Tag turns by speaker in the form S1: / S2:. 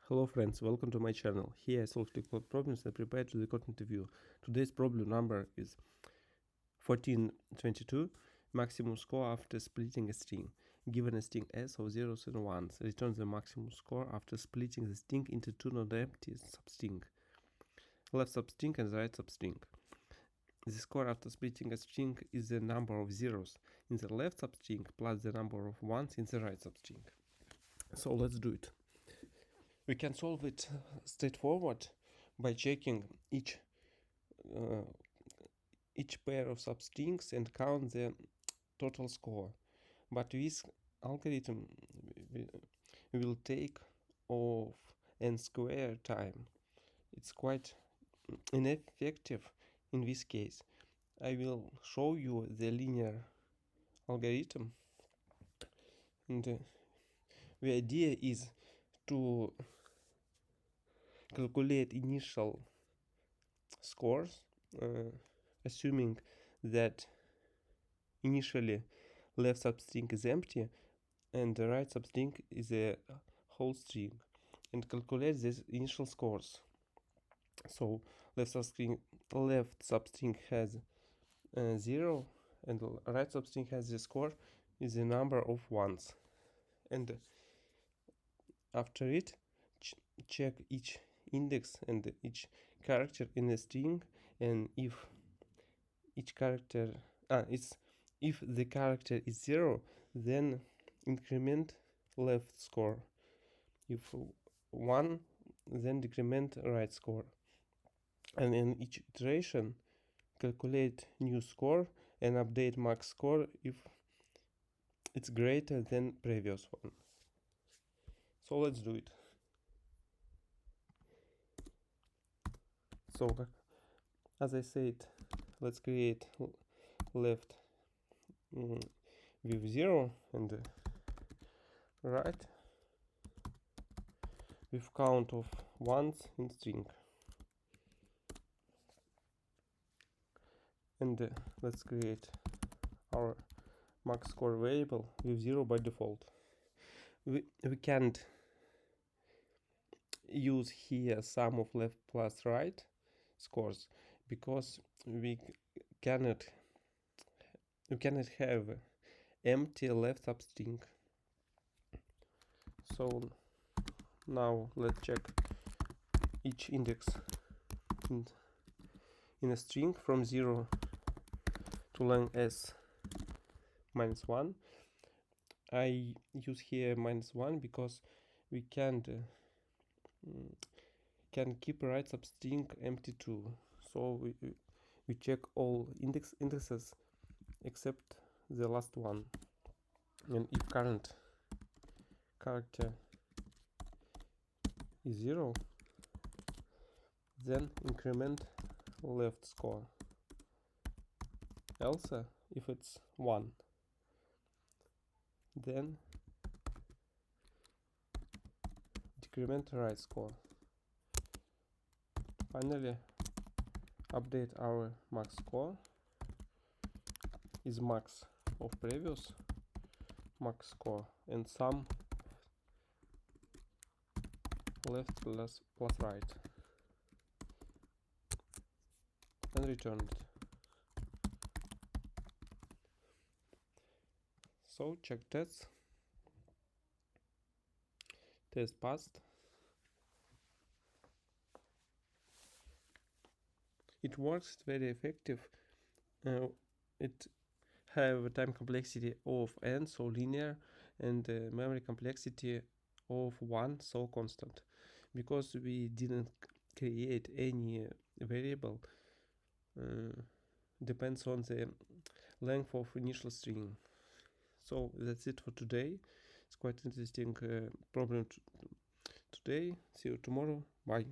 S1: Hello friends, welcome to my channel. Here I solve LeetCode problems and prepare to the code interview. Today's problem number is 1422. Maximum score after splitting a string. Given a string s of zeros and ones, return the maximum score after splitting the string into two non-empty substring, left substring and right substring. The score after splitting a string is the number of zeros in the left substring plus the number of ones in the right substring. So let's do it. We can solve it straightforward by checking each pair of substrings and count the total score. But this algorithm will take of n square time. It's quite ineffective in this case. I will show you the linear algorithm, and the idea is to calculate initial scores, assuming that initially left substring is empty and the right substring is a whole string, and calculate these initial scores. So left substring has 0 and right substring has the score is the number of ones, and after it check each index and each character in a string, and if each character if the character is 0, then increment left score. If 1, then decrement right score, and in each iteration calculate new score and update max score if it's greater than previous one. So let's do it. So as I said, let's create left with 0 and right with count of ones in string, and let's create our max score variable with 0 by default. We can't use here sum of left plus right scores because we cannot have empty left substring. So now let's check each index in a string from 0 to length s minus 1. I use here minus 1 because we can keep right substring empty too. So we check all indexes except the last one, and if current character is 0, then increment left score, else if it's 1, then decrement right score. Finally, update our max score is max of previous max score and sum left plus right, and return it. So check tests. Test passed. It works very effective. It have a time complexity of n, so linear, and memory complexity of 1, so constant, because we didn't create any variable. Depends on the length of initial string. So that's it for today. It's quite interesting problem today. See you tomorrow. Bye.